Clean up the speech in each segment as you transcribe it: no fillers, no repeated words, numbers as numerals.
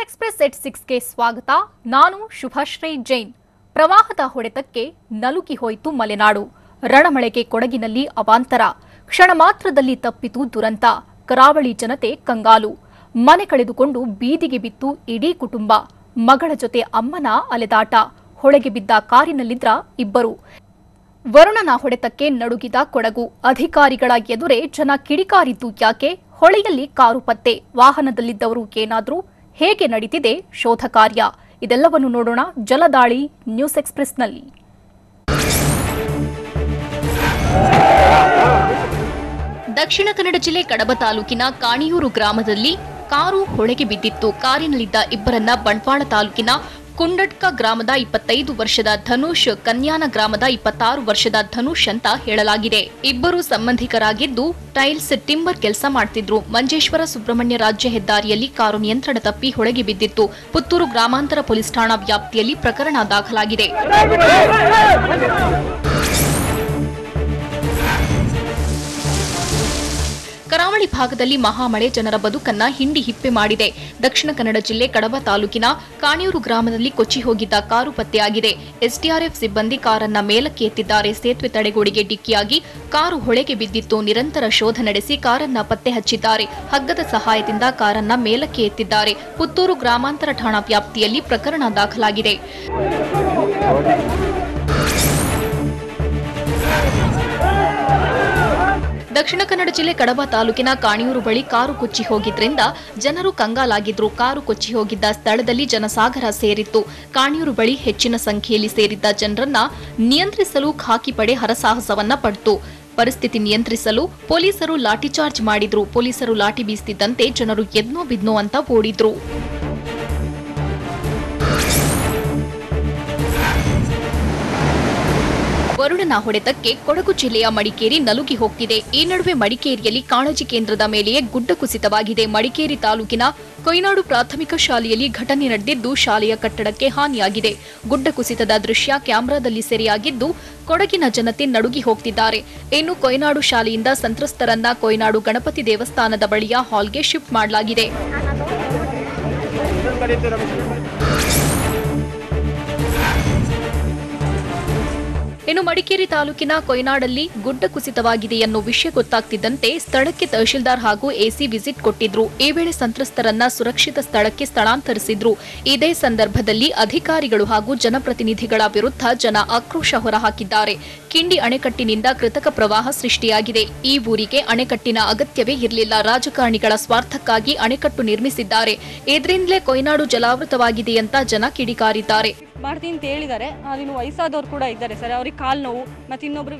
Express ಎಟ್ 6ಗೆ ಸ್ವಾಗತ. ನಾನು ಶುಭಶ್ರೀ ಜೈನ್. ಪ್ರವಾಹದ ಹೊಡೆತಕ್ಕೆ ನಲುಗಿ ಹೋಯಿತು ಮಲೆನಾಡು. ರಣಮಳೆಗೆ ಕೊಡಗಿನಲ್ಲಿ ಅವಾಂತರ. ಕ್ಷಣ ಮಾತ್ರದಲ್ಲಿ ತಪ್ಪಿತು ದುರಂತ. ಕರಾವಳಿ ಜನತೆ ಕಂಗಾಲು. ಮನೆ ಕಳೆದುಕೊಂಡು ಬೀದಿಗೆ ಬಿತ್ತು ಇಡೀ ಕುಟುಂಬ. ಮಗಳ ಜೊತೆ ಅಮ್ಮನ ಅಲೆದಾಟ. ಹೊಳೆಗೆ ಬಿದ್ದ ಕಾರಿನಲ್ಲಿದ್ರ ಇಬ್ಬರು. ವರುಣನ ಹೊಡೆತಕ್ಕೆ ನಡುಗಿದ ಕೊಡಗು. ಅಧಿಕಾರಿಗಳ ಎದುರೇ ಜನ ಕಿಡಿಕಾರಿದ್ದು ಯಾಕೆ? ಹೊಳೆಯಲ್ಲಿ ಕಾರು ಪತ್ತೆ. ವಾಹನದಲ್ಲಿದ್ದವರು ಏನಾದ್ರು? ಹೇಗೆ ನಡೀತಿದೆ ಶೋಧ ಕಾರ್ಯ? ಇದೆಲ್ಲವನ್ನು ನೋಡೋಣ ಜಲದಾಳಿ ನ್ಯೂಸ್ ಎಕ್ಸ್‌ಪ್ರೆಸ್‌ನಲ್ಲಿ. ದಕ್ಷಿಣ ಕನ್ನಡ ಜಿಲ್ಲೆ ಕಡಬ ತಾಲೂಕಿನ ಕಾಣಿಯೂರು ಗ್ರಾಮದಲ್ಲಿ ಕಾರು ಹೊಳೆಗೆ ಬಿದ್ದಿತ್ತು. ಕಾರಿನಲ್ಲಿದ್ದ ಇಬ್ಬರನ್ನ ಬಂಟ್ವಾಳ ತಾಲೂಕಿನ ಕುಂಡಡ್ಕ ಗ್ರಾಮದ 25 ವರ್ಷದ ಧನುಷ್, ಕನ್ಯಾನ ಗ್ರಾಮದ 26 ವರ್ಷದ ಧನುಷ್ ಅಂತ ಹೇಳಲಾಗಿದೆ. ಇಬ್ಬರು ಸಂಬಂಧಿಕರಾಗಿದ್ದು ಟೈಲ್ಸ್ ಟಿಂಬರ್ ಕೆಲಸ ಮಾಡ್ತಿದ್ರು. ಮಂಜೇಶ್ವರ ಸುಬ್ರಹ್ಮಣ್ಯ ರಾಜ್ಯ ಹೆದ್ದಾರಿಯಲ್ಲಿ ಕಾರು ನಿಯಂತ್ರಣ ತಪ್ಪಿ ಹೊಳೆಗೆ ಬಿದ್ದಿತ್ತು. ಪುತ್ತೂರು ಗ್ರಾಮಾಂತರ ಪೊಲೀಸ್ ಠಾಣಾ ವ್ಯಾಪ್ತಿಯಲ್ಲಿ ಪ್ರಕರಣ ದಾಖಲಾಗಿದೆ. ಕರಾವಳಿ ಭಾಗದಲ್ಲಿ ಮಹಾಮಳೆ ಜನರ ಬದುಕನ್ನ ಹಿಂಡಿ ಹಿಪ್ಪೆ ಮಾಡಿದೆ. ದಕ್ಷಿಣ ಕನ್ನಡ ಜಿಲ್ಲೆ ಕಡಬ ತಾಲೂಕಿನ ಕಾಣಿಯೂರು ಗ್ರಾಮದಲ್ಲಿ ಕೊಚ್ಚಿ ಹೋಗಿದ್ದ ಕಾರು ಪತ್ತೆಯಾಗಿದೆ. ಎಸ್ಡಿಆರ್ಎಫ್ ಸಿಬ್ಬಂದಿ ಕಾರನ್ನ ಮೇಲಕ್ಕೆ ಎತ್ತಿದ್ದಾರೆ. ಸೇತುವೆ ತಡೆಗೋಡೆಗೆ ಡಿಕ್ಕಿಯಾಗಿ ಕಾರು ಹೊಳೆಗೆ ಬಿದ್ದಿತ್ತು. ನಿರಂತರ ಶೋಧ ನಡೆಸಿ ಕಾರನ್ನ ಪತ್ತೆ ಹಚ್ಚಿದ್ದಾರೆ. ಹಗ್ಗದ ಸಹಾಯದಿಂದ ಕಾರನ್ನ ಮೇಲಕ್ಕೆ ಎತ್ತಿದ್ದಾರೆ. ಪುತ್ತೂರು ಗ್ರಾಮಾಂತರ ಠಾಣಾ ವ್ಯಾಪ್ತಿಯಲ್ಲಿ ಪ್ರಕರಣ ದಾಖಲಾಗಿದೆ. ದಕ್ಷಿಣ ಕನ್ನಡ ಜಿಲ್ಲೆ ಕಡಬ ತಾಲೂಕಿನ ಕಾಣಿಯೂರು ಬಳಿ ಕಾರು ಕೊಚ್ಚಿ ಹೋಗಿದ್ರಿಂದ ಜನರು ಕಂಗಾಲಾಗಿದ್ರು. ಕಾರು ಕೊಚ್ಚಿ ಹೋಗಿದ್ದ ಸ್ಥಳದಲ್ಲಿ ಜನಸಾಗರ ಸೇರಿತ್ತು. ಕಾಣಿಯೂರು ಬಳಿ ಹೆಚ್ಚಿನ ಸಂಖ್ಯೆಯಲ್ಲಿ ಸೇರಿದ್ದ ಜನರನ್ನ ನಿಯಂತ್ರಿಸಲು ಖಾಕಿ ಪಡೆ ಹರಸಾಹಸವನ್ನ ಪಡ್ತು. ಪರಿಸ್ಥಿತಿ ನಿಯಂತ್ರಿಸಲು ಪೊಲೀಸರು ಲಾಠಿ ಚಾರ್ಜ್ ಮಾಡಿದ್ರು. ಪೊಲೀಸರು ಲಾಠಿ ಬೀಸ್ತಿದ್ದಂತೆ ಜನರು ಎದ್ನೋ ಬಿದ್ನೋ ಅಂತ ಓಡಿದ್ರು. ವರುಣನ ಹೊಡೆತಕ್ಕೆ ಕೊಡಗು ಜಿಲ್ಲೆಯ ಮಡಿಕೇರಿ ನಲುಗಿ ಹೋಗ್ತಿದೆ. ಈ ನಡುವೆ ಮಡಿಕೇರಿಯಲ್ಲಿ ಕಾಳಜಿ ಕೇಂದ್ರದ ಮೇಲೆಯೇ ಗುಡ್ಡ ಕುಸಿತವಾಗಿದೆ. ಮಡಿಕೇರಿ ತಾಲೂಕಿನ ಕೊಯ್ನಾಡು ಪ್ರಾಥಮಿಕ ಶಾಲೆಯಲ್ಲಿ ಘಟನೆ ನಡೆದಿದ್ದು ಶಾಲೆಯ ಕಟ್ಟಡಕ್ಕೆ ಹಾನಿಯಾಗಿದೆ. ಗುಡ್ಡ ಕುಸಿತದ ದೃಶ್ಯ ಕ್ಯಾಮೆರಾದಲ್ಲಿ ಸೆರೆಯಾಗಿದ್ದು ಕೊಡಗಿನ ಜನತೆ ನಡುಗಿ ಹೋಗ್ತಿದ್ದಾರೆ. ಇನ್ನು ಕೊಯ್ನಾಡು ಶಾಲೆಯಿಂದ ಸಂತ್ರಸ್ತರನ್ನ ಕೊಯ್ನಾಡು ಗಣಪತಿ ದೇವಸ್ಥಾನದ ಬಳಿಯ ಹಾಲ್ಗೆ ಶಿಫ್ಟ್ ಮಾಡಲಾಗಿದೆ. ಇನ್ನು ಮಡಿಕೇರಿ ತಾಲೂಕಿನ ಕೊಯ್ನಾಡಲ್ಲಿ ಗುಡ್ಡ ಕುಸಿತವಾಗಿದೆ ಎನ್ನುವ ವಿಷಯ ಗೊತ್ತಾಗ್ತಿದ್ದಂತೆ ಸ್ಥಳಕ್ಕೆ ತಹಶೀಲ್ದಾರ್ ಹಾಗೂ ಎಸಿ ವಿಸಿಟ್ ಕೊಟ್ಟಿದ್ರು. ಈ ವೇಳೆ ಸಂತ್ರಸ್ತರನ್ನ ಸುರಕ್ಷಿತ ಸ್ಥಳಕ್ಕೆ ಸ್ಥಳಾಂತರಿಸಿದ್ರು. ಇದೇ ಸಂದರ್ಭದಲ್ಲಿ ಅಧಿಕಾರಿಗಳು ಹಾಗೂ ಜನಪ್ರತಿನಿಧಿಗಳ ವಿರುದ್ಧ ಜನ ಆಕ್ರೋಶ ಹೊರಹಾಕಿದ್ದಾರೆ. ಕಿಂಡಿ ಅಣೆಕಟ್ಟಿನಿಂದ ಕೃತಕ ಪ್ರವಾಹ ಸೃಷ್ಟಿಯಾಗಿದೆ. ಈ ಊರಿಗೆ ಅಣೆಕಟ್ಟಿನ ಅಗತ್ಯವೇ ಇರಲಿಲ್ಲ. ರಾಜಕಾರಣಿಗಳ ಸ್ವಾರ್ಥಕ್ಕಾಗಿ ಅಣೆಕಟ್ಟು ನಿರ್ಮಿಸಿದ್ದಾರೆ. ಇದರಿಂದಲೇ ಕೊಯ್ನಾಡು ಜಲಾವೃತವಾಗಿದೆ ಅಂತ ಜನ ಕಿಡಿಕಾರಿದ್ದಾರೆ. ಮಾಡ್ತೀನಿ ಅಂತ ಹೇಳಿದ್ದಾರೆ. ಇನ್ನು ವಯಸ್ಸಾದವ್ರು ಕೂಡ ಇದ್ದಾರೆ ಸರ್, ಅವ್ರಿಗೆ ಕಾಲು ನೋವು. ಮತ್ತು ಇನ್ನೊಬ್ರು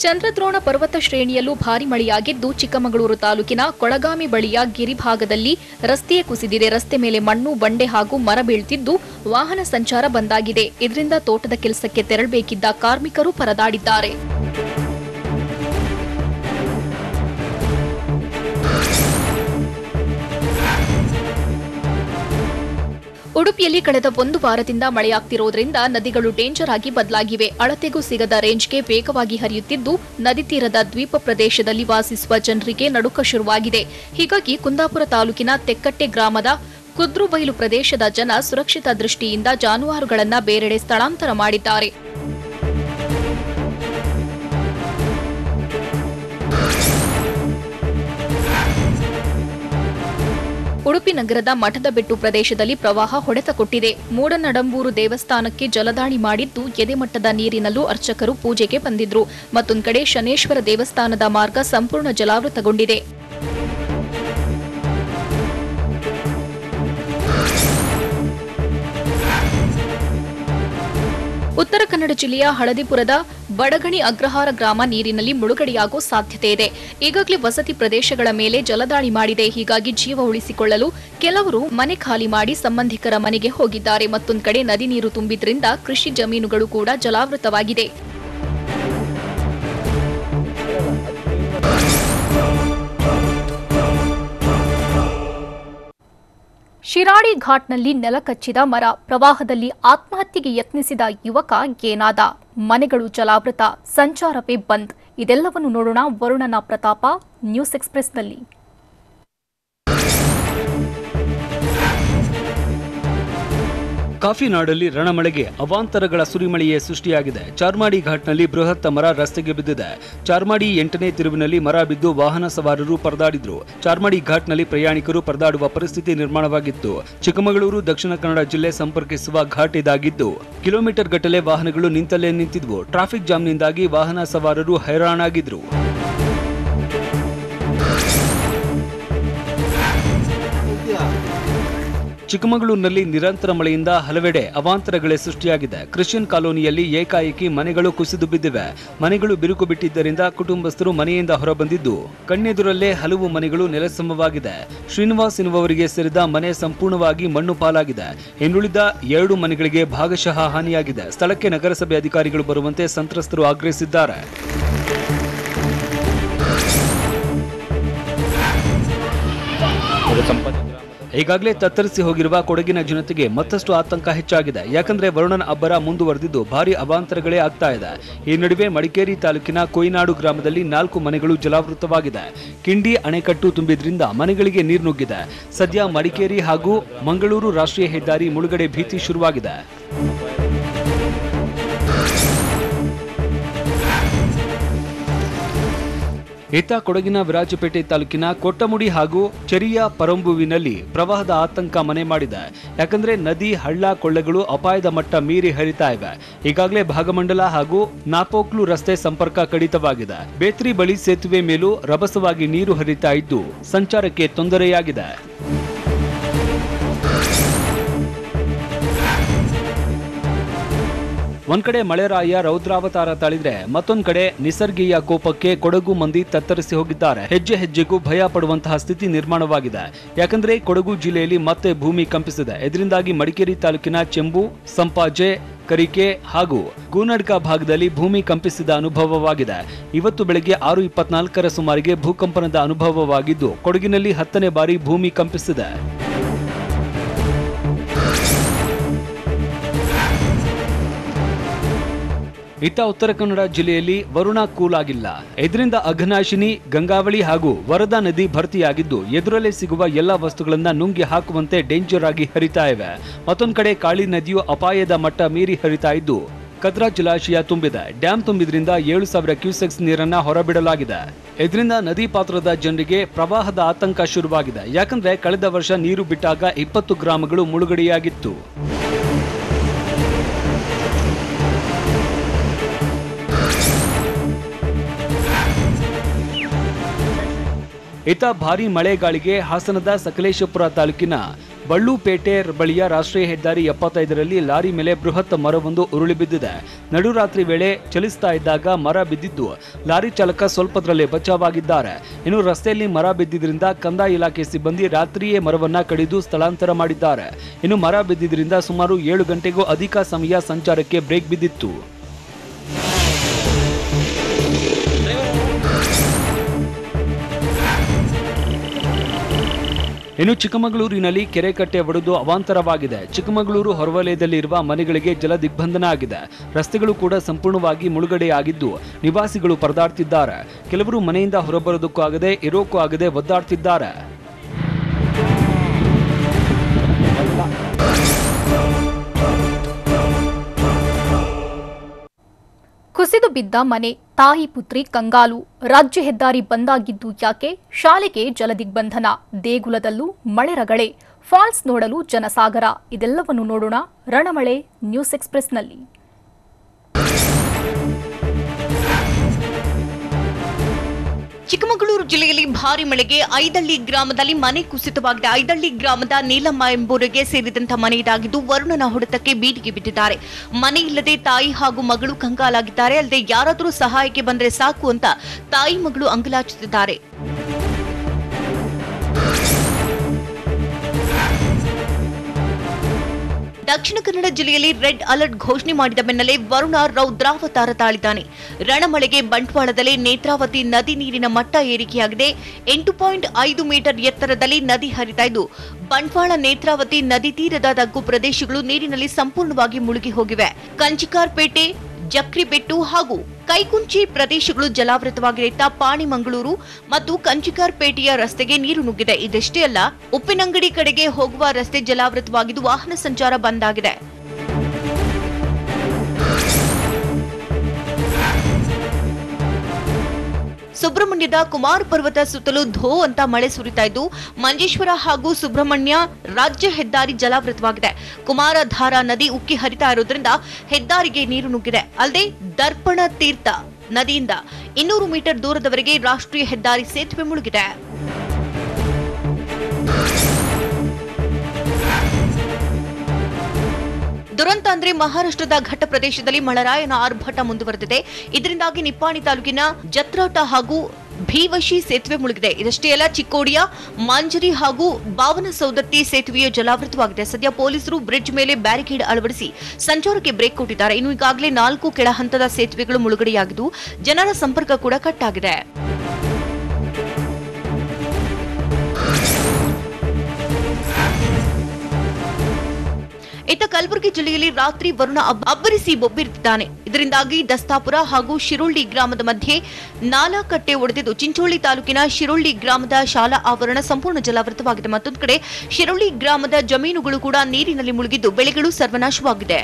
ಚಂದ್ರದ್ರೋಣ ಪರ್ವತ ಶ್ರೇಣಿಯಲ್ಲೂ ಭಾರಿ ಮಳೆಯಾಗಿದ್ದು ಚಿಕ್ಕಮಗಳೂರು ತಾಲೂಕಿನ ಕೊಳಗಾಮಿ ಬಳಿಯ ಗಿರಿಭಾಗದಲ್ಲಿ ರಸ್ತೆಯೇ ಕುಸಿದಿದೆ. ರಸ್ತೆ ಮೇಲೆ ಮಣ್ಣು, ಬಂಡೆ ಹಾಗೂ ಮರ ಬೀಳ್ತಿದ್ದು ವಾಹನ ಸಂಚಾರ ಬಂದಾಗಿದೆ. ಇದರಿಂದ ತೋಟದ ಕೆಲಸಕ್ಕೆ ತೆರಳಬೇಕಿದ್ದ ಕಾರ್ಮಿಕರು ಪರದಾಡಿದ್ದಾರೆ. ಉಡುಪಿಯಲ್ಲಿ ಕಳೆದ 1 ವಾರದಿಂದ ಮಳೆಯಾಗ್ತಿರೋದ್ರಿಂದ ನದಿಗಳು ಡೇಂಜರ್ ಆಗಿ ಬದಲಾಗಿವೆ. ಅಳತೆಗೂ ಸಿಗದ ರೇಂಜ್ಗೆ ವೇಗವಾಗಿ ಹರಿಯುತ್ತಿದ್ದು ನದಿ ತೀರದ ದ್ವೀಪ ಪ್ರದೇಶದಲ್ಲಿ ವಾಸಿಸುವ ಜನರಿಗೆ ನಡುಕ ಶುರುವಾಗಿದೆ. ಹೀಗಾಗಿ ಕುಂದಾಪುರ ತಾಲೂಕಿನ ತೆಕ್ಕಟ್ಟೆ ಗ್ರಾಮದ ಕುದ್ರುಬೈಲು ಪ್ರದೇಶದ ಜನ ಸುರಕ್ಷಿತ ದೃಷ್ಟಿಯಿಂದ ಜಾನುವಾರುಗಳನ್ನು ಬೇರೆಡೆ ಸ್ಥಳಾಂತರ ಮಾಡಿದ್ದಾರೆ. ಉಡುಪಿ ನಗರದ ಮಠದ ಬೆಟ್ಟು ಪ್ರದೇಶದಲ್ಲಿ ಪ್ರವಾಹ ಹೊಡೆತ ಕೊಟ್ಟಿದೆ. ಮೂಡನಡಂಬೂರು ದೇವಸ್ಥಾನಕ್ಕೆ ಜಲದಾಳಿ ಮಾಡಿದ್ದು ಎದೆಮಟ್ಟದ ನೀರಿನಲ್ಲೂ ಅರ್ಚಕರು ಪೂಜೆಗೆ ಬಂದಿದ್ರು. ಮತ್ತೊಂದು ಕಡೆ ಶನೇಶ್ವರ ದೇವಸ್ಥಾನದ ಮಾರ್ಗ ಸಂಪೂರ್ಣ ಜಲಾವೃತಗೊಂಡಿದೆ. ಉತ್ತರ ಕನ್ನಡ ಜಿಲ್ಲೆಯ ಹಳದಿಪುರದ ಬಡಗಣಿ ಅಗ್ರಹಾರ ಗ್ರಾಮ ನೀರಿನಲ್ಲಿ ಮುಳುಗಡೆಯಾಗುವ ಸಾಧ್ಯತೆ ಇದೆ. ಈಗಾಗಲೇ ವಸತಿ ಪ್ರದೇಶಗಳ ಮೇಲೆ ಜಲದಾಳಿ ಮಾಡಿದೆ. ಹೀಗಾಗಿ ಜೀವ ಉಳಿಸಿಕೊಳ್ಳಲು ಕೆಲವರು ಮನೆ ಖಾಲಿ ಮಾಡಿ ಸಂಬಂಧಿಕರ ಮನೆಗೆ ಹೋಗಿದ್ದಾರೆ. ಮತ್ತೊಂದು ಕಡೆ ನದಿ ನೀರು ತುಂಬಿದ್ರಿಂದ ಕೃಷಿ ಜಮೀನುಗಳು ಕೂಡ ಜಲಾವೃತವಾಗಿದೆ. ಶಿರಾಡಿ ಘಾಟ್ನಲ್ಲಿ ನೆಲಕಚ್ಚಿದ ಮರ, ಪ್ರವಾಹದಲ್ಲಿ ಆತ್ಮಹತ್ಯೆಗೆ ಯತ್ನಿಸಿದ ಯುವಕ ಏನಾದ, ಮನೆಗಳು ಜಲಾವೃತ, ಸಂಚಾರವೇ ಬಂದ್. ಇದೆಲ್ಲವನ್ನು ನೋಡೋಣ ವರುಣನ ಪ್ರತಾಪ ನ್ಯೂಸ್ ಎಕ್ಸ್‌ಪ್ರೆಸ್‌ನಲ್ಲಿ. ಕಾಫಿನಾಡಲ್ಲಿ ರಣಮಳೆಗೆ ಅವಾಂತರಗಳ ಸುರಿಮಳೆಯೇ ಸೃಷ್ಟಿಯಾಗಿದೆ. ಚಾರ್ಮಾಡಿ ಘಾಟ್ನಲ್ಲಿ ಬೃಹತ್ ಮರ ರಸ್ತೆಗೆ ಬಿದ್ದಿದೆ. ಚಾರ್ಮಾಡಿ 8ನೇ ತಿರುವಿನಲ್ಲಿ ಮರ ಬಿದ್ದು ವಾಹನ ಸವಾರರು ಪರದಾಡಿದ್ರು. ಚಾರ್ಮಾಡಿ ಘಾಟ್ನಲ್ಲಿ ಪ್ರಯಾಣಿಕರು ಪರದಾಡುವ ಪರಿಸ್ಥಿತಿ ನಿರ್ಮಾಣವಾಗಿತ್ತು. ಚಿಕ್ಕಮಗಳೂರು ದಕ್ಷಿಣ ಕನ್ನಡ ಜಿಲ್ಲೆ ಸಂಪರ್ಕಿಸುವ ಘಾಟ್ ಇದಾಗಿದ್ದು ಕಿಲೋಮೀಟರ್ ಗಟ್ಟಲೆ ವಾಹನಗಳು ನಿಂತಲ್ಲೇ ನಿಂತಿದ್ವು. ಟ್ರಾಫಿಕ್ ಜಾಮ್ನಿಂದಾಗಿ ವಾಹನ ಸವಾರರು ಹೈರಾಣಾಗಿದ್ರು. ಚಿಕ್ಕಮಗಳೂರಿನಲ್ಲಿ ನಿರಂತರ ಮಳೆಯಿಂದ ಹಲವೆಡೆ ಅವಾಂತರಗಳೇ ಸೃಷ್ಟಿಯಾಗಿದೆ. ಕ್ರಿಶ್ಚಿಯನ್ ಕಾಲೋನಿಯಲ್ಲಿ ಏಕಾಏಕಿ ಮನೆಗಳು ಕುಸಿದು ಬಿದ್ದಿವೆ. ಮನೆಗಳು ಬಿರುಕು ಬಿಟ್ಟಿದ್ದರಿಂದ ಕುಟುಂಬಸ್ಥರು ಮನೆಯಿಂದ ಹೊರಬಂದಿದ್ದು ಕಣ್ಣೆದುರಲ್ಲೇ ಹಲವು ಮನೆಗಳು ನೆಲಸಮವಾಗಿದೆ. ಶ್ರೀನಿವಾಸ್ ಎನ್ನುವವರಿಗೆ ಸೇರಿದ ಮನೆ ಸಂಪೂರ್ಣವಾಗಿ ಮಣ್ಣು ಪಾಲಾಗಿದೆ. ಇನ್ನುಳಿದ 2 ಮನೆಗಳಿಗೆ ಭಾಗಶಃ ಹಾನಿಯಾಗಿದೆ. ಸ್ಥಳಕ್ಕೆ ನಗರಸಭೆ ಅಧಿಕಾರಿಗಳು ಬರುವಂತೆ ಸಂತ್ರಸ್ತರು ಆಗ್ರಹಿಸಿದ್ದಾರೆ. ಈಗಾಗಲೇ ತತ್ತರಿಸಿ ಹೋಗಿರುವ ಕೊಡಗಿನ ಜನತೆಗೆ ಮತ್ತಷ್ಟು ಆತಂಕ ಹೆಚ್ಚಾಗಿದೆ. ಯಾಕಂದ್ರೆ ವರುಣನ ಅಬ್ಬರ ಮುಂದುವರೆದಿದ್ದು ಭಾರಿ ಅವಾಂತರಗಳೇ ಆಗ್ತಾ ಇದೆ. ಈ ನಡುವೆ ಮಡಿಕೇರಿ ತಾಲೂಕಿನ ಕೊಯ್ನಾಡು ಗ್ರಾಮದಲ್ಲಿ 4 ಮನೆಗಳು ಜಲಾವೃತವಾಗಿದೆ. ಕಿಂಡಿ ಅಣೆಕಟ್ಟು ತುಂಬಿದ್ರಿಂದ ಮನೆಗಳಿಗೆ ನೀರು ನುಗ್ಗಿದೆ. ಸದ್ಯ ಮಡಿಕೇರಿ ಹಾಗೂ ಮಂಗಳೂರು ರಾಷ್ಟ್ರೀಯ ಹೆದ್ದಾರಿ ಮುಳುಗಡೆ ಭೀತಿ ಶುರುವಾಗಿದೆ. ಇತ್ತ ಕೊಡಗಿನ ವಿರಾಜಪೇಟೆ ತಾಲೂಕಿನ ಕೊಟ್ಟಮುಡಿ ಹಾಗೂ ಚೆರಿಯ ಪರಂಬುವಿನಲ್ಲಿ ಪ್ರವಾಹದ ಆತಂಕ ಮನೆ ಮಾಡಿದೆ. ಯಾಕಂದ್ರೆ ನದಿ, ಹಳ್ಳ, ಕೊಳ್ಳಗಳು ಅಪಾಯದ ಮಟ್ಟ ಮೀರಿ ಹರಿತಾ ಇವೆ. ಈಗಾಗಲೇ ಭಾಗಮಂಡಲ ಹಾಗೂ ನಾಪೋಕ್ಲು ರಸ್ತೆ ಸಂಪರ್ಕ ಕಡಿತವಾಗಿದೆ. ಬೇತ್ರಿ ಬಳಿ ಸೇತುವೆ ಮೇಲೂ ರಭಸವಾಗಿ ನೀರು ಹರಿತಾ ಇದ್ದು ಸಂಚಾರಕ್ಕೆ ತೊಂದರೆಯಾಗಿದೆ. ಒಂದ್ ಕಡೆ ಮಳೆರಾಯ ರೌದ್ರಾವತಾರ ತಾಳಿದ್ರೆ ಮತ್ತೊಂದ್ ಕಡೆ ನಿಸರ್ಗೀಯ ಕೋಪಕ್ಕೆ ಕೊಡಗು ಮಂದಿ ತತ್ತರಿಸಿ ಹೋಗಿದ್ದಾರೆ. ಹೆಜ್ಜೆ ಹೆಜ್ಜೆಗೂ ಭಯ ಪಡುವಂತಹ ಸ್ಥಿತಿ ನಿರ್ಮಾಣವಾಗಿದೆ. ಯಾಕಂದ್ರೆ ಕೊಡಗು ಜಿಲ್ಲೆಯಲ್ಲಿ ಮತ್ತೆ ಭೂಮಿ ಕಂಪಿಸಿದೆ. ಇದರಿಂದಾಗಿ ಮಡಿಕೇರಿ ತಾಲೂಕಿನ ಚೆಂಬು, ಸಂಪಾಜೆ, ಕರಿಕೆ ಹಾಗೂ ಗೂನಡ್ಕ ಭಾಗದಲ್ಲಿ ಭೂಮಿ ಕಂಪಿಸಿದ ಅನುಭವವಾಗಿದೆ. ಇವತ್ತು ಬೆಳಗ್ಗೆ 6:24 ಸುಮಾರಿಗೆ ಭೂಕಂಪನದ ಅನುಭವವಾಗಿದ್ದು ಕೊಡಗಿನಲ್ಲಿ 10ನೇ ಬಾರಿ ಭೂಮಿ ಕಂಪಿಸಿದೆ. ಇತ್ತ ಉತ್ತರ ಕನ್ನಡ ಜಿಲ್ಲೆಯಲ್ಲಿ ವರುಣ ಕೂಲ್ ಆಗಿಲ್ಲ. ಇದರಿಂದ ಅಘನಾಶಿನಿ, ಗಂಗಾವಳಿ ಹಾಗೂ ವರದಾ ನದಿ ಭರ್ತಿಯಾಗಿದ್ದು ಎದುರಲ್ಲೇ ಸಿಗುವ ಎಲ್ಲಾ ವಸ್ತುಗಳನ್ನ ನುಂಗಿ ಹಾಕುವಂತೆ ಡೇಂಜರ್ ಆಗಿ ಹರಿತಾ ಇವೆ. ಮತ್ತೊಂದು ಕಡೆ ಕಾಳಿ ನದಿಯು ಅಪಾಯದ ಮಟ್ಟ ಮೀರಿ ಹರಿತಾ ಇದ್ದು ಕದ್ರಾ ಜಲಾಶಯ ತುಂಬಿದೆ. ಡ್ಯಾಂ ತುಂಬಿದ್ರಿಂದ 7,000 ಕ್ಯೂಸೆಕ್ಸ್ ನೀರನ್ನ ಹೊರಬಿಡಲಾಗಿದೆ. ಇದರಿಂದ ನದಿ ಪಾತ್ರದ ಜನರಿಗೆ ಪ್ರವಾಹದ ಆತಂಕ ಶುರುವಾಗಿದೆ. ಯಾಕಂದ್ರೆ ಕಳೆದ ವರ್ಷ ನೀರು ಬಿಟ್ಟಾಗ 20 ಗ್ರಾಮಗಳು ಮುಳುಗಡೆಯಾಗಿತ್ತು. ಇತ್ತ ಭಾರೀ ಮಳೆಗಾಳಿಗೆ ಹಾಸನದ ಸಕಲೇಶಪುರ ತಾಲೂಕಿನ ಬಳ್ಳೂಪೇಟೆ ಬಳಿಯ ರಾಷ್ಟ್ರೀಯ ಹೆದ್ದಾರಿ 75ರಲ್ಲಿ ಲಾರಿ ಮೇಲೆ ಬೃಹತ್ ಮರವೊಂದು ಉರುಳಿ ಬಿದ್ದಿದೆ. ನಡುರಾತ್ರಿ ವೇಳೆ ಚಲಿಸ್ತಾ ಇದ್ದಾಗ ಮರ ಬಿದ್ದಿದ್ದು ಲಾರಿ ಚಾಲಕ ಸ್ವಲ್ಪದರಲ್ಲೇ ಬಚಾವಾಗಿದ್ದಾರೆ. ಇನ್ನು ರಸ್ತೆಯಲ್ಲಿ ಮರ ಬಿದ್ದಿದ್ರಿಂದ ಕಂದಾಯ ಇಲಾಖೆ ಸಿಬ್ಬಂದಿ ರಾತ್ರಿಯೇ ಮರವನ್ನ ಕಡಿದು ಸ್ಥಳಾಂತರ ಮಾಡಿದ್ದಾರೆ. ಇನ್ನು ಮರ ಬಿದ್ದಿದ್ರಿಂದ ಸುಮಾರು 7 ಗಂಟೆಗೂ ಅಧಿಕ ಸಮಯ ಸಂಚಾರಕ್ಕೆ ಬ್ರೇಕ್ ಬಿದ್ದಿತ್ತು. ಇನ್ನು ಚಿಕ್ಕಮಗಳೂರಿನಲ್ಲಿ ಕೆರೆಕಟ್ಟೆ ಒಡೆದು ಅವಾಂತರವಾಗಿದೆ. ಚಿಕ್ಕಮಗಳೂರು ಹೊರವಲಯದಲ್ಲಿರುವ ಮನೆಗಳಿಗೆ ಜಲ ದಿಗ್ಬಂಧನ ಆಗಿದೆ. ರಸ್ತೆಗಳು ಕೂಡ ಸಂಪೂರ್ಣವಾಗಿ ಮುಳುಗಡೆಯಾಗಿದ್ದು ನಿವಾಸಿಗಳು ಪರದಾಡ್ತಿದ್ದಾರೆ. ಕೆಲವರು ಮನೆಯಿಂದ ಹೊರಬರೋದಕ್ಕೂ ಆಗದೆ ಇರೋಕ್ಕೂ ಆಗದೆ ಒದ್ದಾಡ್ತಿದ್ದಾರೆ. ಕುಸಿದು ಬಿದ್ದ ಮನೆ, ತಾಯಿ ಪುತ್ರಿ ಕಂಗಾಲು. ರಾಜ್ಯ ಹೆದ್ದಾರಿ ಬಂದಾಗಿದ್ದು ಯಾಕೆ? ಶಾಲೆಗೆ ಜಲದಿಗ್ಬಂಧನ, ದೇಗುಲದಲ್ಲೂ ಮಳೆ ರಗಳೆ, ಫಾಲ್ಸ್ ನೋಡಲು ಜನಸಾಗರ. ಇದೆಲ್ಲವನ್ನು ನೋಡೋಣ ರಣಮಳೆ ನ್ಯೂಸ್ ಎಕ್ಸ್‌ಪ್ರೆಸ್‌ನಲ್ಲಿ. ಚಿಕ್ಕಮಗಳೂರು ಜಿಲ್ಲೆಯಲ್ಲಿ ಭಾರಿ ಮಳೆಗೆ ಐದಳ್ಳಿ ಗ್ರಾಮದಲ್ಲಿ ಮನೆ ಕುಸಿತವಾಗಿದೆ. ಐದಳ್ಳಿ ಗ್ರಾಮದ ನೀಲಮ್ಮ ಎಂಬುವರಿಗೆ ಸೇರಿದಂತ ಮನೆ ಇದಾಗಿದ್ದು ವರುಣನ ಹೊಡೆತಕ್ಕೆ ಬೀದಿಗೆ ಬಿದ್ದಿದ್ದಾರೆ. ಮನೆ ಇಲ್ಲದೆ ತಾಯಿ ಹಾಗೂ ಮಗಳು ಕಂಗಾಲಾಗಿದ್ದಾರೆ. ಅಲ್ಲದೆ ಯಾರಾದರೂ ಸಹಾಯಕ್ಕೆ ಬಂದರೆ ಸಾಕು ಅಂತ ತಾಯಿ ಮಗಳು ಅಂಗಲಾಚುತ್ತಿದ್ದಾರೆ. ದಕ್ಷಿಣ ಕನ್ನಡ ಜಿಲ್ಲೆಯಲ್ಲಿ ರೆಡ್ ಅಲರ್ಟ್ ಘೋಷಣೆ ಮಾಡಿದ ಬೆನ್ನಲ್ಲೇ ವರುಣ ರೌದ್ರಾವತಾರ ತಾಳಿದ್ದಾನೆ. ರಣಮಳೆಗೆ ಬಂಟ್ವಾಳದಲ್ಲಿ ನೇತ್ರಾವತಿ ನದಿ ನೀರಿನ ಮಟ್ಟ ಏರಿಕೆಯಾಗಿದೆ. 8.5 ಮೀಟರ್ ಎತ್ತರದಲ್ಲಿ ನದಿ ಹರಿತಾ ಇದ್ದು ಬಂಟ್ವಾಳ ನೇತ್ರಾವತಿ ನದಿ ತೀರದ ತಗ್ಗು ಪ್ರದೇಶಗಳು ನೀರಿನಲ್ಲಿ ಸಂಪೂರ್ಣವಾಗಿ ಮುಳುಗಿ ಹೋಗಿವೆ. ಕಂಚಿಕಾರ್ಪೇಟೆ, ಜಕ್ರಿಬೆಟ್ಟು ಹಾಗೂ ಕೈಕುಂಚಿ ಪ್ರದೇಶಗಳು ಜಲಾವೃತವಾಗಿದೆ. ಪಾಣಿ ಮಂಗಳೂರು ಮತ್ತು ಕಂಚಿಕಾರ್ಪೇಟೆಯ ರಸ್ತೆಗೆ ನೀರು ನುಗ್ಗಿದೆ. ಇದಷ್ಟೇ ಅಲ್ಲ, ಉಪ್ಪಿನಂಗಡಿ ಕಡೆಗೆ ಹೋಗುವ ರಸ್ತೆ ಜಲಾವೃತವಾಗಿದ್ದು ವಾಹನ ಸಂಚಾರ ಬಂದ್ ಆಗಿದೆ. ಸುಬ್ರಹ್ಮಣ್ಯದ ಕುಮಾರ ಪರ್ವತ ಸುತ್ತಲೂ ಧೋ ಅಂತ ಮಳೆ ಸುರಿತಾ ಇದ್ದು ಮಂಜೇಶ್ವರ ಹಾಗೂ ಸುಬ್ರಹ್ಮಣ್ಯ ರಾಜ್ಯ ಹೆದ್ದಾರಿ ಜಲಾವೃತವಾಗಿದೆ. ಕುಮಾರಧಾರಾ ನದಿ ಉಕ್ಕಿ ಹರಿತಾ ಇರೋದ್ರಿಂದ ಹೆದ್ದಾರಿಗೆ ನೀರು ನುಗ್ಗಿದೆ. ಅಲ್ಲದೆ ದರ್ಪಣ ತೀರ್ಥ ನದಿಯಿಂದ 200 ಮೀಟರ್ ದೂರದವರೆಗೆ ರಾಷ್ಟ್ರೀಯ ಹೆದ್ದಾರಿ ಸೇತುವೆ ಮುಳುಗಿದೆ. ದುರಂತ ಅಂದ್ರೆ ಮಹಾರಾಷ್ಟ್ರದ ಘಟ್ಟ ಪ್ರದೇಶದಲ್ಲಿ ಮಳೆರಾಯನ ಆರ್ಭಟ ಮುಂದುವರೆದಿದೆ. ಇದರಿಂದಾಗಿ ನಿಪ್ಪಾಣಿ ತಾಲೂಕಿನ ಜತ್ರಾಟ ಹಾಗೂ ಭೀವಶಿ ಸೇತುವೆ ಮುಳುಗಿದೆ. ಇದಷ್ಟೇ ಅಲ್ಲ, ಚಿಕ್ಕೋಡಿಯ ಮಾಂಜರಿ ಹಾಗೂ ಬಾವನಸೌದತ್ತಿ ಸೇತುವೆಯ ಜಲಾವೃತವಾಗಿದೆ. ಸದ್ಯ ಪೊಲೀಸರು ಬ್ರಿಡ್ಜ್ ಮೇಲೆ ಬ್ಯಾರಿಕೇಡ್ ಅಳವಡಿಸಿ ಸಂಚಾರಕ್ಕೆ ಬ್ರೇಕ್ ಕೊಟ್ಟಿದ್ದಾರೆ. ಇನ್ನು ಈಗಾಗಲೇ 4 ಕೆಳ ಹಂತದ ಸೇತುವೆಗಳು ಮುಳುಗಡೆಯಾಗಿದ್ದು ಜನರ ಸಂಪರ್ಕ ಕೂಡ ಕಟ್ ಆಗಿದೆ. ಇತ್ತ ಕಲಬುರಗಿ ಜಿಲ್ಲೆಯಲ್ಲಿ ರಾತ್ರಿ ವರುಣ ಅಬ್ಬರಿಸಿ ಬೊಬ್ಬಿರುತ್ತಿದ್ದಾನೆ. ಇದರಿಂದಾಗಿ ದಸ್ತಾಪುರ ಹಾಗೂ ಶಿರುಳ್ಳಿ ಗ್ರಾಮದ ಮಧ್ಯೆ ನಾಲಾಕಟ್ಟೆ ಒಡೆದಿದ್ದು ಚಿಂಚೋಳಿ ತಾಲೂಕಿನ ಶಿರುಳ್ಳಿ ಗ್ರಾಮದ ಶಾಲಾ ಆವರಣ ಸಂಪೂರ್ಣ ಜಲಾವೃತವಾಗಿದೆ. ಮತ್ತೊಂದು ಕಡೆ ಶಿರುಳ್ಳಿ ಗ್ರಾಮದ ಜಮೀನುಗಳು ಕೂಡ ನೀರಿನಲ್ಲಿ ಮುಳುಗಿದ್ದು ಬೆಳೆಗಳು ಸರ್ವನಾಶವಾಗಿದೆ.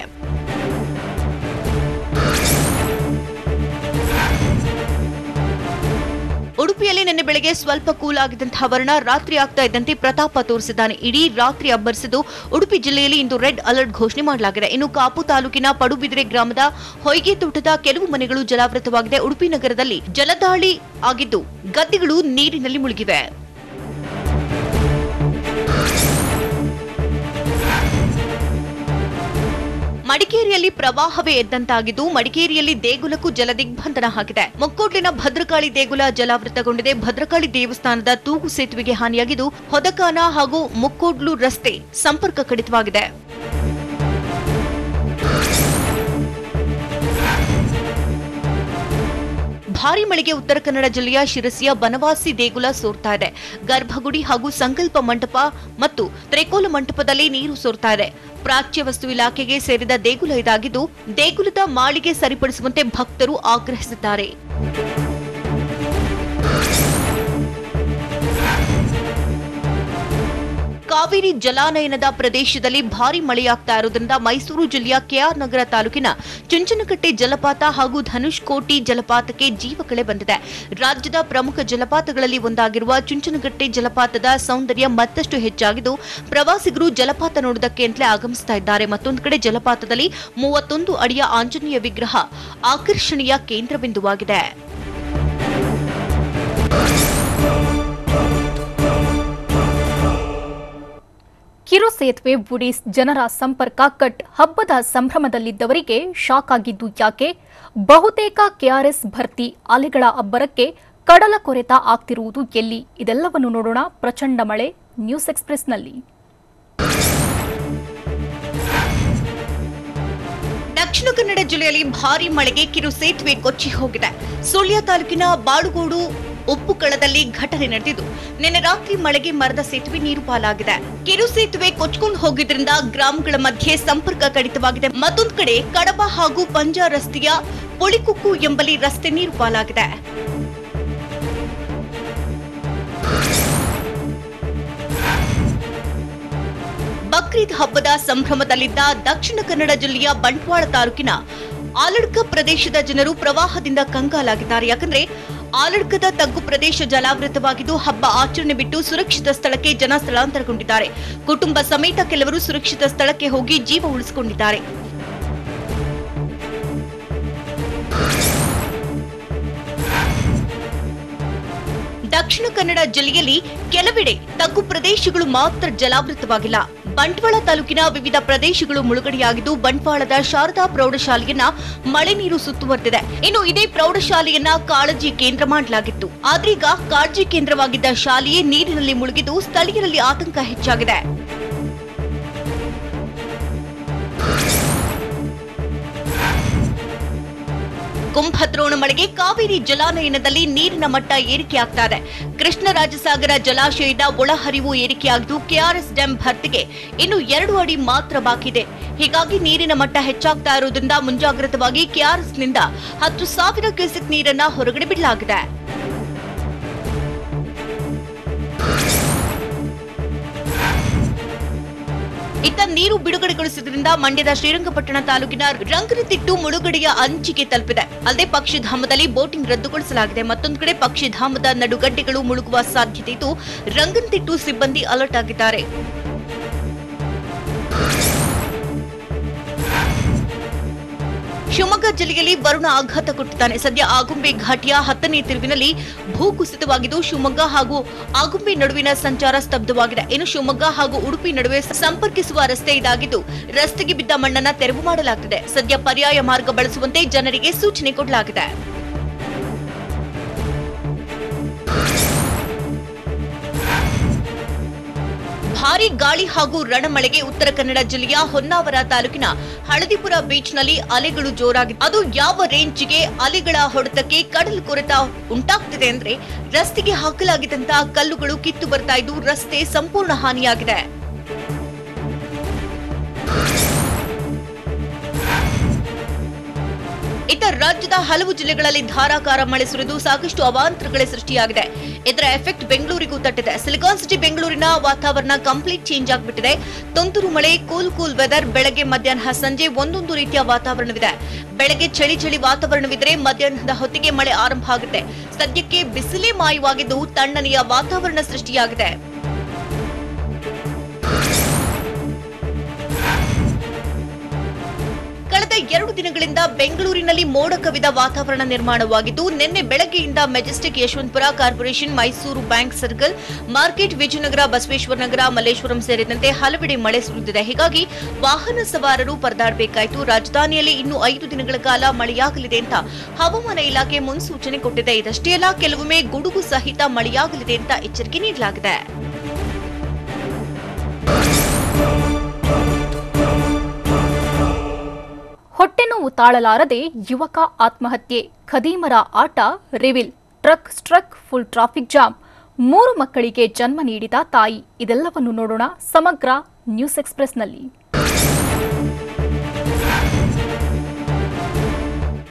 ಉಡುಪಿಯಲ್ಲಿ ನಿನ್ನೆ ಬೆಳಗ್ಗೆ ಸ್ವಲ್ಪ ಕೂಲ್ ಆಗಿದ್ದಂತಹ ವರುಣ ರಾತ್ರಿ ಆಗ್ತಾ ಇದ್ದಂತೆ ಪ್ರತಾಪ ತೋರಿಸಿದ್ದಾನೆ. ಇಡೀ ರಾತ್ರಿ ಅಬ್ಬರಿಸಿದ್ದು ಉಡುಪಿ ಜಿಲ್ಲೆಯಲ್ಲಿ ಇಂದು ರೆಡ್ ಅಲರ್ಟ್ ಘೋಷಣೆ ಮಾಡಲಾಗಿದೆ. ಇನ್ನು ಕಾಪು ತಾಲೂಕಿನ ಪಡುಬಿದ್ರೆ ಗ್ರಾಮದ ಹೊಯ್ಗೆ ತೋಟದ ಕೆಲವು ಮನೆಗಳು ಜಲಾವೃತವಾಗಿದೆ. ಉಡುಪಿ ನಗರದಲ್ಲಿ ಜಲದಾಳಿ ಆಗಿದ್ದು ಗದ್ದೆಗಳು ನೀರಿನಲ್ಲಿ ಮುಳುಗಿವೆ. ಮಡಿಕೇರಿಯಲ್ಲಿ ಪ್ರವಾಹವೇ ಎದ್ದಂತಾಗಿದ್ದು ಮಡಿಕೇರಿಯಲ್ಲಿ ದೇಗುಲಕ್ಕೂ ಜಲದಿಗ್ಬಂಧನ ಆಗಿದೆ. ಮುಕ್ಕೋಡ್ಲಿನ ಭದ್ರಕಾಳಿ ದೇಗುಲ ಜಲಾವೃತಗೊಂಡಿದೆ. ಭದ್ರಕಾಳಿ ದೇವಸ್ಥಾನದ ತೂಗು ಸೇತುವೆಗೆ ಹಾನಿಯಾಗಿದ್ದು ಹೊದಕಾನ ಹಾಗೂ ಮುಕ್ಕೋಡ್ಲು ರಸ್ತೆ ಸಂಪರ್ಕ ಕಡಿತವಾಗಿದೆ. ಭಾರಿ ಮಳೆಗೆ ಉತ್ತರ ಕನ್ನಡ ಜಿಲ್ಲೆಯ ಶಿರಸಿಯ ಬನವಾಸಿ ದೇಗುಲ ಸೋರ್ತಾ ಇದೆ. ಗರ್ಭಗುಡಿ ಹಾಗೂ ಸಂಕಲ್ಪ ಮಂಟಪ ಮತ್ತು ತ್ರಿಕೋಲ ಮಂಟಪದಲ್ಲಿ ನೀರು ಸೋರ್ತಾ ಇದೆ. ಪ್ರಾಚ್ಯ ವಸ್ತು ಇಲಾಖೆಗೆ ಸೇರಿದ ದೇಗುಲ ಇದಾಗಿದ್ದು ದೇಗುಲದ ಮಾಳಿಗೆ ಸರಿಪಡಿಸುವಂತೆ ಭಕ್ತರು ಆಗ್ರಹಿಸಿದ್ದಾರೆ. ಕಾವೇರಿ ಜಲಾನಯನದ ಪ್ರದೇಶದಲ್ಲಿ ಭಾರಿ ಮಳೆಯಾಗ್ತಾ ಇರುವುದರಿಂದ ಮೈಸೂರು ಜಿಲ್ಲೆಯ ಕೆಆರ್ ನಗರ ತಾಲೂಕಿನ ಚುಂಚನಕಟ್ಟೆ ಜಲಪಾತ ಹಾಗೂ ಧನುಷ್ಕೋಟಿ ಜಲಪಾತಕ್ಕೆ ಜೀವಕಳೆ ಬಂದಿದೆ. ರಾಜ್ಯದ ಪ್ರಮುಖ ಜಲಪಾತಗಳಲ್ಲಿ ಒಂದಾಗಿರುವ ಚುಂಚನಕಟ್ಟೆ ಜಲಪಾತದ ಸೌಂದರ್ಯ ಮತ್ತಷ್ಟು ಹೆಚ್ಚಾಗಿದ್ದು ಪ್ರವಾಸಿಗರು ಜಲಪಾತ ನೋಡುವುದಕ್ಕೆ ಅಂತಲೇ ಆಗಮಿಸ್ತಾ ಇದ್ದಾರೆ. ಮತ್ತೊಂದು ಕಡೆ ಜಲಪಾತದಲ್ಲಿ 31 ಅಡಿಯ ಆಂಜನೇಯ ವಿಗ್ರಹ ಆಕರ್ಷಣೆಯ ಕೇಂದ್ರಬಿಂದುವಾಗಿದೆ. ಕಿರು ಸೇತುವೆ ಬುಡಿ ಜನರ ಸಂಪರ್ಕ ಕಟ್. ಹಬ್ಬದ ಸಂಭ್ರಮದಲ್ಲಿದ್ದವರಿಗೆ ಶಾಕ್ ಆಗಿದ್ದು ಯಾಕೆ? ಬಹುತೇಕ ಕೆಆರ್ಎಸ್ ಭರ್ತಿ ಅಲೆಗಳ ಅಬ್ಬರಕ್ಕೆ ಕಡಲ ಕೊರೆತ ಆಗ್ತಿರುವುದು ಎಲ್ಲಿ? ಇದೆಲ್ಲವನ್ನು ನೋಡೋಣ ಪ್ರಚಂಡ ಮಳೆ ನ್ಯೂಸ್ ಎಕ್ಸ್‌ಪ್ರೆಸ್‌ನಲ್ಲಿ. ದಕ್ಷಿಣ ಕನ್ನಡ ಜಿಲ್ಲೆಯಲ್ಲಿ ಭಾರೀ ಮಳೆಗೆ ಕಿರು ಸೇತುವೆ ಕೊಚ್ಚಿ ಹೋಗಿದೆ. ಸುಳ್ಯ ತಾಲೂಕಿನ ಬಾಳುಗೋಡು ಉಪ್ಪುಕಳದಲ್ಲಿ ಘಟನೆ ನಡೆದಿದ್ದು ನಿನ್ನೆ ರಾತ್ರಿ ಮಳೆಗೆ ಮರದ ಸೇತುವೆ ನೀರು ಪಾಲಾಗಿದೆ. ಕಿರು ಸೇತುವೆ ಕೊಚ್ಚಿಕೊಂಡು ಹೋಗಿದ್ರಿಂದ ಗ್ರಾಮಗಳ ಮಧ್ಯೆ ಸಂಪರ್ಕ ಕಡಿತವಾಗಿದೆ. ಮತ್ತೊಂದು ಕಡೆ ಕಡಬ ಹಾಗೂ ಪಂಜಾ ರಸ್ತೆಯ ಪುಳಿಕುಕ್ಕು ಎಂಬಲ್ಲಿ ರಸ್ತೆ ನೀರು ಪಾಲಾಗಿದೆ. ಬಕ್ರೀದ್ ಹಬ್ಬದ ಸಂಭ್ರಮದಲ್ಲಿದ್ದ ದಕ್ಷಿಣ ಕನ್ನಡ ಜಿಲ್ಲೆಯ ಬಂಟ್ವಾಳ ತಾಲೂಕಿನ ಆಲಡ್ಕ ಪ್ರದೇಶದ ಜನರು ಪ್ರವಾಹದಿಂದ ಕಂಗಾಲಾಗಿದ್ದಾರೆ. ಯಾಕಂದ್ರೆ ಆಲಡ್ಕದ ತಗ್ಗು ಪ್ರದೇಶ ಜಲಾವೃತವಾಗಿದ್ದು ಹಬ್ಬ ಆಚರಣೆ ಬಿಟ್ಟು ಸುರಕ್ಷಿತ ಸ್ಥಳಕ್ಕೆ ಜನ ಸ್ಥಳಾಂತರಗೊಂಡಿದ್ದಾರೆ. ಕುಟುಂಬ ಸಮೇತ ಕೆಲವರು ಸುರಕ್ಷಿತ ಸ್ಥಳಕ್ಕೆ ಹೋಗಿ ಜೀವ ಉಳಿಸಿಕೊಂಡಿದ್ದಾರೆ. ದಕ್ಷಿಣ ಕನ್ನಡ ಜಿಲ್ಲೆಯಲ್ಲಿ ಕೆಲವೆಡೆ ತಗ್ಗು ಪ್ರದೇಶಗಳು ಮಾತ್ರ ಜಲಾವೃತವಾಗಿಲ್ಲ. ಬಂಟ್ವಾಳ ತಾಲೂಕಿನ ವಿವಿಧ ಪ್ರದೇಶಗಳು ಮುಳುಗಡೆಯಾಗಿದ್ದು ಬಂಟ್ವಾಳದ ಶಾರದಾ ಪ್ರೌಢಶಾಲೆಯನ್ನ ಮಳೆ ನೀರು ಸುತ್ತುವರೆದಿದೆ. ಇನ್ನು ಇದೇ ಪ್ರೌಢಶಾಲೆಯನ್ನ ಕಾಳಜಿ ಕೇಂದ್ರ ಮಾಡಲಾಗಿತ್ತು. ಆದ್ರೀಗ ಕಾಳಜಿ ಕೇಂದ್ರವಾಗಿದ್ದ ಶಾಲೆಯೇ ನೀರಿನಲ್ಲಿ ಮುಳುಗಿದ್ದು ಸ್ಥಳೀಯರಲ್ಲಿ ಆತಂಕ ಹೆಚ್ಚಾಗಿದೆ. ಕುಂಭದ್ರೋಣ ಮಳೆಗೆ ಕಾವೇರಿ ಜಲಾನಯನದಲ್ಲಿ ನೀರಿನ ಮಟ್ಟ ಏರಿಕೆಯಾಗ್ತಾ ಇದೆ. ಕೃಷ್ಣರಾಜಸಾಗರ ಜಲಾಶಯದ ಒಳಹರಿವು ಏರಿಕೆಯಾಗಿದ್ದು ಕೆಆರ್ಎಸ್ ಡ್ಯಾಂ ಭರ್ತಿಗೆ ಇನ್ನು 2 ಅಡಿ ಮಾತ್ರ ಬಾಕಿ ಇದೆ. ಹೀಗಾಗಿ ನೀರಿನ ಮಟ್ಟ ಹೆಚ್ಚಾಗ್ತಾ ಇರುವುದರಿಂದ ಮುಂಜಾಗ್ರತವಾಗಿ ಕೆಆರ್ಎಸ್ನಿಂದ 10,000 ಕ್ಯೂಸೆಕ್ ನೀರನ್ನ ಹೊರಗಡೆ ಬಿಡಲಾಗಿದೆ. ಇತ್ತ ನೀರು ಬಿಡುಗಡೆಗೊಳಿಸಿದ್ರಿಂದ ಮಂಡ್ಯದ ಶ್ರೀರಂಗಪಟ್ಟಣ ತಾಲೂಕಿನ ರಂಗನತಿಟ್ಟು ಮುಳುಗಡೆಯ ಅಂಚಿಗೆ ತಲುಪಿದೆ. ಅಲ್ಲದೆ ಪಕ್ಷಿಧಾಮದಲ್ಲಿ ಬೋಟಿಂಗ್ ರದ್ದುಗೊಳಿಸಲಾಗಿದೆ. ಮತ್ತೊಂದು ಕಡೆ ಪಕ್ಷಿಧಾಮದ ನಡುಗಡ್ಡೆಗಳು ಮುಳುಗುವ ಸಾಧ್ಯತೆ ಇದ್ದು ರಂಗನತಿಟ್ಟು ಸಿಬ್ಬಂದಿ ಅಲರ್ಟ್ ಆಗಿದ್ದಾರೆ. ಶಿವಮೊಗ್ಗ ಜಿಲ್ಲೆಯಲ್ಲಿ ವರುಣ ಆಘಾತ ಕೊಟ್ಟಿದ್ದಾನೆ. ಸದ್ಯ ಆಗುಂಬೆ ಘಾಟಿಯ 10ನೇ ತಿರುವಿನಲ್ಲಿ ಭೂಕುಸಿತವಾಗಿದ್ದು ಶಿವಮೊಗ್ಗ ಹಾಗೂ ಆಗುಂಬೆ ನಡುವಿನ ಸಂಚಾರ ಸ್ತಬ್ಧವಾಗಿದೆ. ಇನ್ನು ಶಿವಮೊಗ್ಗ ಹಾಗೂ ಉಡುಪಿ ನಡುವೆ ಸಂಪರ್ಕಿಸುವ ರಸ್ತೆ ಇದಾಗಿದ್ದು ರಸ್ತೆಗೆ ಬಿದ್ದ ಮಣ್ಣನ್ನು ತೆರವು ಮಾಡಲಾಗುತ್ತಿದೆ. ಸದ್ಯ ಪರ್ಯಾಯ ಮಾರ್ಗ ಬಳಸುವಂತೆ ಜನರಿಗೆ ಸೂಚನೆ ಕೊಡಲಾಗಿದೆ. ಭಾರೀ ಗಾಳಿ ಹಾಗೂ ರಣಮಳೆಗೆ ಉತ್ತರ ಕನ್ನಡ ಜಿಲ್ಲೆಯ ಹೊನ್ನಾವರ ತಾಲೂಕಿನ ಹಳದಿಪುರ ಬೀಚ್ನಲ್ಲಿ ಅಲೆಗಳು ಜೋರಾಗಿವೆ. ಅದು ಯಾವ ರೇಂಜ್ಗೆ ಅಲೆಗಳ ಹೊಡೆತಕ್ಕೆ ಕಡಲು ಕೊರೆತ ಉಂಟಾಗ್ತಿದೆ ಅಂದ್ರೆ ರಸ್ತೆಗೆ ಹಾಕಲಾಗಿದ್ದಂತಹ ಕಲ್ಲುಗಳು ಕಿತ್ತು ಬರ್ತಾ ಇದ್ದು ರಸ್ತೆ ಸಂಪೂರ್ಣ ಹಾನಿಯಾಗಿದೆ. ಇತ್ತ ರಾಜ್ಯದ ಹಲವು ಜಿಲ್ಲೆಗಳಲ್ಲಿ ಧಾರಾಕಾರ ಮಳೆ ಸುರಿದು ಸಾಕಷ್ಟು ಅವಾಂತರಗಳೇ ಸೃಷ್ಟಿಯಾಗಿದೆ. ಇದರ ಎಫೆಕ್ಟ್ ಬೆಂಗಳೂರಿಗೂ ತಟ್ಟಿದೆ. ಸಿಲಿಕಾನ್ ಸಿಟಿ ಬೆಂಗಳೂರಿನ ವಾತಾವರಣ ಕಂಪ್ಲೀಟ್ ಚೇಂಜ್ ಆಗಿಬಿಟ್ಟಿದೆ. ತುಂತುರು ಮಳೆ, ಕೂಲ್ ವೆದರ್, ಬೆಳಗ್ಗೆ ಮಧ್ಯಾಹ್ನ ಸಂಜೆ ಒಂದೊಂದು ರೀತಿಯ ವಾತಾವರಣವಿದೆ. ಬೆಳಗ್ಗೆ ಚಳಿ ವಾತಾವರಣವಿದ್ರೆ ಮಧ್ಯಾಹ್ನದ ಹೊತ್ತಿಗೆ ಮಳೆ ಆರಂಭ ಆಗುತ್ತೆ. ಸದ್ಯಕ್ಕೆ ಬಿಸಿಲೇ ಮಾಯವಾಗಿದ್ದು ತಣ್ಣನೆಯ ವಾತಾವರಣ ಸೃಷ್ಟಿಯಾಗಿದೆ. ಕಳೆದ 2 ದಿನಗಳಿಂದ ಬೆಂಗಳೂರಿನಲ್ಲಿ ಮೋಡ ಕವಿದ ವಾತಾವರಣ ನಿರ್ಮಾಣವಾಗಿದ್ದು ನಿನ್ನೆ ಬೆಳಗ್ಗೆಯಿಂದ Majestic, Yeshwantpur, corporation, Mysore bank circle, market, Vijayanagar, Basaveshwara Nagar, Malleshwaram ಸೇರಿದಂತೆ ಹಲವೆಡೆ ಮಳೆ ಸುರಿದಿದೆ. ಹೀಗಾಗಿ ವಾಹನ ಸವಾರರು ಪರದಾಡಬೇಕಾಯಿತು. ರಾಜಧಾನಿಯಲ್ಲಿ ಇನ್ನು 5 ದಿನಗಳ ಕಾಲ ಮಳೆಯಾಗಲಿದೆ ಅಂತ ಹವಾಮಾನ ಇಲಾಖೆ ಮುನ್ಸೂಚನೆ ಕೊಟ್ಟಿದೆ. ಇದಷ್ಟೇ ಅಲ್ಲ, ಕೆಲವೊಮ್ಮೆ ಗುಡುಗು ಸಹಿತ ಮಳೆಯಾಗಲಿದೆ ಅಂತ ಎಚ್ಚರಿಕೆ ನೀಡಲಾಗಿದೆ. ಹೊಟ್ಟೆನೋವು ತಾಳಲಾರದೆ ಯುವಕ ಆತ್ಮಹತ್ಯೆ, ಖದೀಮರ ಆಟ reveal, truck struck, full traffic jam, 3 ಮಕ್ಕಳಿಗೆ ಜನ್ಮ ನೀಡಿದ ತಾಯಿ. ಇದೆಲ್ಲವನ್ನು ನೋಡೋಣ ಸಮಗ್ರ ನ್ಯೂಸ್ ಎಕ್ಸ್‌ಪ್ರೆಸ್‌ನಲ್ಲಿ.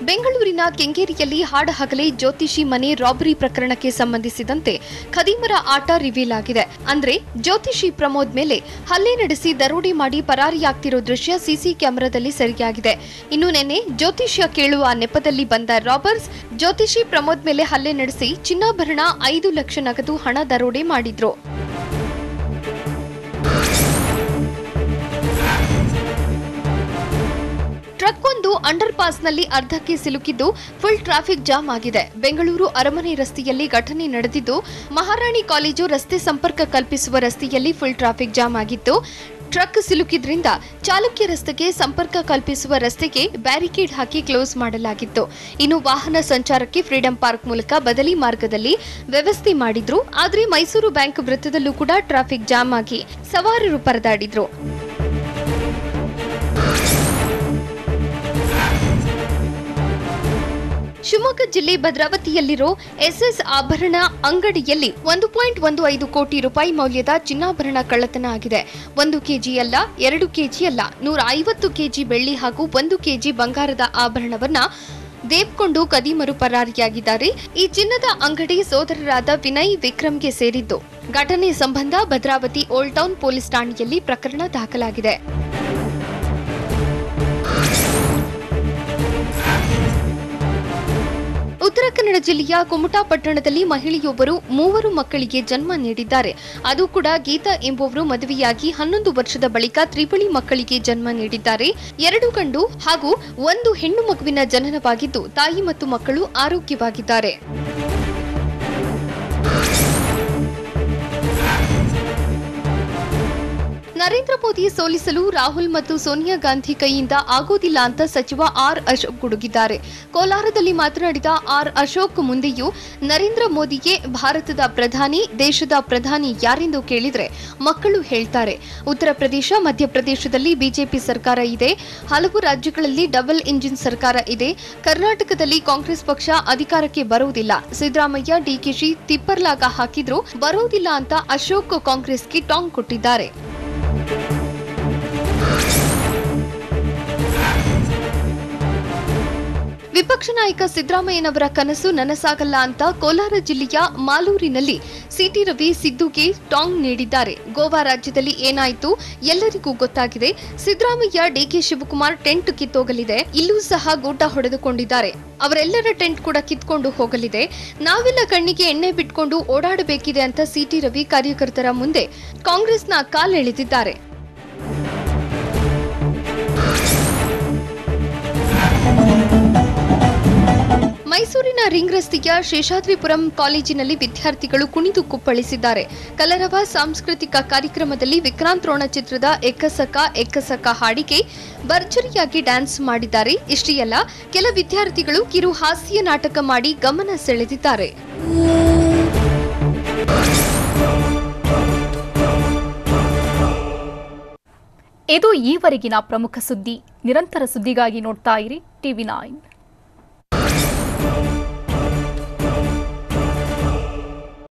ಬೆಂಗಳೂರಿನ ಕೆಂಗೇರಿಯಲ್ಲಿ ಹಾಡಹಗಲೇ ಜ್ಯೋತಿಷಿ ಮನೆ ರಾಬರಿ ಪ್ರಕರಣಕ್ಕೆ ಸಂಬಂಧಿಸಿದಂತೆ ಖದೀಮರ ಆಟ ರಿವೀಲ್ ಆಗಿದೆ. ಅಂದ್ರೆ ಜ್ಯೋತಿಷಿ ಪ್ರಮೋದ್ ಮೇಲೆ ಹಲ್ಲೆ ನಡೆಸಿ ದರೋಡೆ ಮಾಡಿ ಪರಾರಿಯಾಗ್ತಿರೋ ದೃಶ್ಯ ಸಿಸಿ ಕ್ಯಾಮೆರಾದಲ್ಲಿ ಸೆರೆಯಾಗಿದೆ. ಇನ್ನು ನಿನ್ನೆ ಜ್ಯೋತಿಷ್ಯ ಕೇಳುವ ನೆಪದಲ್ಲಿ ಬಂದ ರಾಬರ್ಸ್ ಜ್ಯೋತಿಷಿ ಪ್ರಮೋದ್ ಮೇಲೆ ಹಲ್ಲೆ ನಡೆಸಿ ಚಿನ್ನಾಭರಣ 5 ಲಕ್ಷ ನಗದು ಹಣ ದರೋಡೆ ಮಾಡಿದ್ರು. ಟ್ರಕ್ ಒಂದು ಅಂಡರ್ ಪಾಸ್ನಲ್ಲಿ ಅರ್ಧಕ್ಕೆ ಸಿಲುಕಿದ್ದು ಫುಲ್ ಟ್ರಾಫಿಕ್ ಜಾಮ್ ಆಗಿದೆ. ಬೆಂಗಳೂರು ಅರಮನೆ ರಸ್ತೆಯಲ್ಲಿ ಘಟನೆ ನಡೆದಿದ್ದು ಮಹಾರಾಣಿ ಕಾಲೇಜು ರಸ್ತೆ ಸಂಪರ್ಕ ಕಲ್ಪಿಸುವ ರಸ್ತೆಯಲ್ಲಿ ಫುಲ್ ಟ್ರಾಫಿಕ್ ಜಾಮ್ ಆಗಿತ್ತು. ಟ್ರಕ್ ಸಿಲುಕಿದ್ರಿಂದ ಚಾಲುಕ್ಯ ರಸ್ತೆಗೆ ಸಂಪರ್ಕ ಕಲ್ಪಿಸುವ ರಸ್ತೆಗೆ ಬ್ಯಾರಿಕೇಡ್ ಹಾಕಿ ಕ್ಲೋಸ್ ಮಾಡಲಾಗಿತ್ತು. ಇನ್ನು ವಾಹನ ಸಂಚಾರಕ್ಕೆ ಫ್ರೀಡಂ ಪಾರ್ಕ್ ಮೂಲಕ ಬದಲಿ ಮಾರ್ಗದಲ್ಲಿ ವ್ಯವಸ್ಥೆ ಮಾಡಿದ್ರು. ಆದ್ರೆ ಮೈಸೂರು ಬ್ಯಾಂಕ್ ವೃತ್ತದಲ್ಲೂ ಕೂಡ ಟ್ರಾಫಿಕ್ ಜಾಮ್ ಆಗಿ ಸವಾರರು ಪರದಾಡಿದ್ರು. ಶಿವಮೊಗ್ಗ ಜಿಲ್ಲೆ ಭದ್ರಾವತಿಯಲ್ಲಿರೋ ಎಸ್ಎಸ್ ಆಭರಣ ಅಂಗಡಿಯಲ್ಲಿ 1.15 ಕೋಟಿ ರೂಪಾಯಿ ಮೌಲ್ಯದ ಚಿನ್ನಾಭರಣ ಕಳ್ಳತನ ಆಗಿದೆ. 1 ಕೆಜಿ ಅಲ್ಲ, 2 ಕೆಜಿ ಅಲ್ಲ, 150 ಕೆಜಿ ಬೆಳ್ಳಿ ಹಾಗೂ 1 ಕೆಜಿ ಬಂಗಾರದ ಆಭರಣವನ್ನ ದೇವ್ಕೊಂಡು ಖದೀಮರು ಪರಾರಿಯಾಗಿದ್ದಾರೆ. ಈ ಚಿನ್ನದ ಅಂಗಡಿ ಸೋದರರಾದ ವಿನಯ್, ವಿಕ್ರಮ್ಗೆ ಸೇರಿದ್ದು. ಘಟನೆ ಸಂಬಂಧ ಭದ್ರಾವತಿ ಓಲ್ಡ್ ಟೌನ್ ಪೊಲೀಸ್ ಠಾಣೆಯಲ್ಲಿ ಪ್ರಕರಣ ದಾಖಲಾಗಿದೆ. ಉತ್ತರ ಕನ್ನಡ ಜಿಲ್ಲೆಯ ಕುಮಟಾ ಪಟ್ಟಣದಲ್ಲಿ ಮಹಿಳೆಯೊಬ್ಬರು 3 ಮಕ್ಕಳಿಗೆ ಜನ್ಮ ನೀಡಿದ್ದಾರೆ. ಅದು ಕೂಡ ಗೀತಾ ಎಂಬುವರು ಮದುವೆಯಾಗಿ 11 ವರ್ಷದ ಬಳಿಕ ತ್ರಿಬಳಿ ಮಕ್ಕಳಿಗೆ ಜನ್ಮ ನೀಡಿದ್ದಾರೆ. 2 ಗಂಡು ಹಾಗೂ 1 ಹೆಣ್ಣು ಮಗುವಿನ ಜನನವಾಗಿದ್ದು ತಾಯಿ ಮತ್ತು ಮಕ್ಕಳು ಆರೋಗ್ಯವಾಗಿದ್ದಾರೆ. ನರೇಂದ್ರ ಮೋದಿ ಸೋಲಿಸಲು ರಾಹುಲ್ ಮತ್ತು ಸೋನಿಯಾ ಗಾಂಧಿ ಕೈಯಿಂದ ಆಗೋದಿಲ್ಲ ಅಂತ ಸಚಿವ ಆರ್ ಅಶೋಕ್ ಗುಡುಗಿದ್ದಾರೆ. ಕೋಲಾರದಲ್ಲಿ ಮಾತನಾಡಿದ ಆರ್ ಅಶೋಕ್, ಮುಂದೆಯೂ ನರೇಂದ್ರ ಮೋದಿಗೆ ಭಾರತದ ಪ್ರಧಾನಿ, ದೇಶದ ಪ್ರಧಾನಿ ಯಾರೆಂದು ಕೇಳಿದ್ರೆ ಮಕ್ಕಳು ಹೇಳ್ತಾರೆ. ಉತ್ತರ ಪ್ರದೇಶ, ಮಧ್ಯಪ್ರದೇಶದಲ್ಲಿ ಬಿಜೆಪಿ ಸರ್ಕಾರ ಇದೆ. ಹಲವು ರಾಜ್ಯಗಳಲ್ಲಿ ಡಬಲ್ ಇಂಜಿನ್ ಸರ್ಕಾರ ಇದೆ. ಕರ್ನಾಟಕದಲ್ಲಿ ಕಾಂಗ್ರೆಸ್ ಪಕ್ಷ ಅಧಿಕಾರಕ್ಕೆ ಬರುವುದಿಲ್ಲ. ಸಿದ್ದರಾಮಯ್ಯ, ಡಿಕೆಶಿ ತಿಪ್ಪರ್ಲಾಗ ಹಾಕಿದ್ರು ಬರುವುದಿಲ್ಲ ಅಂತ ಅಶೋಕ್ ಕಾಂಗ್ರೆಸ್ಗೆ ಟಾಂಗ್ ಕೊಟ್ಟಿದ್ದಾರೆ. ವಿಪಕ್ಷ ನಾಯಕ ಸಿದ್ದರಾಮಯ್ಯನವರ ಕನಸು ನನಸಾಗಲ್ಲ ಅಂತ ಕೋಲಾರ ಜಿಲ್ಲೆಯ ಮಾಲೂರಿನಲ್ಲಿ ಸಿಟಿ ರವಿ ಸಿದ್ದುಗೆ ಟಾಂಗ್ ನೀಡಿದ್ದಾರೆ. ಗೋವಾ ರಾಜ್ಯದಲ್ಲಿ ಏನಾಯಿತು ಎಲ್ಲರಿಗೂ ಗೊತ್ತಾಗಿದೆ. ಸಿದ್ದರಾಮಯ್ಯ, ಡಿಕೆ ಶಿವಕುಮಾರ್ ಟೆಂಟ್ ಕಿತ್ತೋಗಲಿದೆ. ಇಲ್ಲೂ ಸಹ ಗೂಟ ಹೊಡೆದುಕೊಂಡಿದ್ದಾರೆ. ಅವರೆಲ್ಲರ ಟೆಂಟ್ ಕೂಡ ಕಿತ್ಕೊಂಡು ಹೋಗಲಿದೆ. ನಾವೆಲ್ಲ ಕಣ್ಣಿಗೆ ಎಣ್ಣೆ ಬಿಟ್ಕೊಂಡು ಓಡಾಡಬೇಕಿದೆ ಅಂತ ಸಿಟಿ ರವಿ ಕಾರ್ಯಕರ್ತರ ಮುಂದೆ ಕಾಂಗ್ರೆಸ್ನ ಕಾಲೆಳೆದಿದ್ದಾರೆ. ಮೈಸೂರಿನ ರಿಂಗ್ ರಸ್ತೆಯ ಶೇಷಾದ್ರಿಪುರಂ ಕಾಲೇಜಿನಲ್ಲಿ ವಿದ್ಯಾರ್ಥಿಗಳು ಕುಣಿದು ಕುಪ್ಪಳಿಸಿದ್ದಾರೆ. ಕಲರವ ಸಾಂಸ್ಕೃತಿಕ ಕಾರ್ಯಕ್ರಮದಲ್ಲಿ ವಿಕ್ರಾಂತ್ ರೋಣ ಚಿತ್ರದ ಎಕ್ಕಸಕ ಎಕ್ಕಸಕ ಹಾಡಿಗೆ ಭರ್ಜರಿಯಾಗಿ ಡ್ಯಾನ್ಸ್ ಮಾಡಿದ್ದಾರೆ. ಇಷ್ಟೇ ಅಲ್ಲ, ಕೆಲ ವಿದ್ಯಾರ್ಥಿಗಳು ಕಿರು ಹಾಸ್ಯ ನಾಟಕ ಮಾಡಿ ಗಮನ ಸೆಳೆದಿದ್ದಾರೆ. ಇದು ಈವರೆಗಿನ ಪ್ರಮುಖ ಸುದ್ದಿ. ನಿರಂತರ ಸುದ್ದಿಗಾಗಿ ನೋಡ್ತಾ ಇರಿ TV9.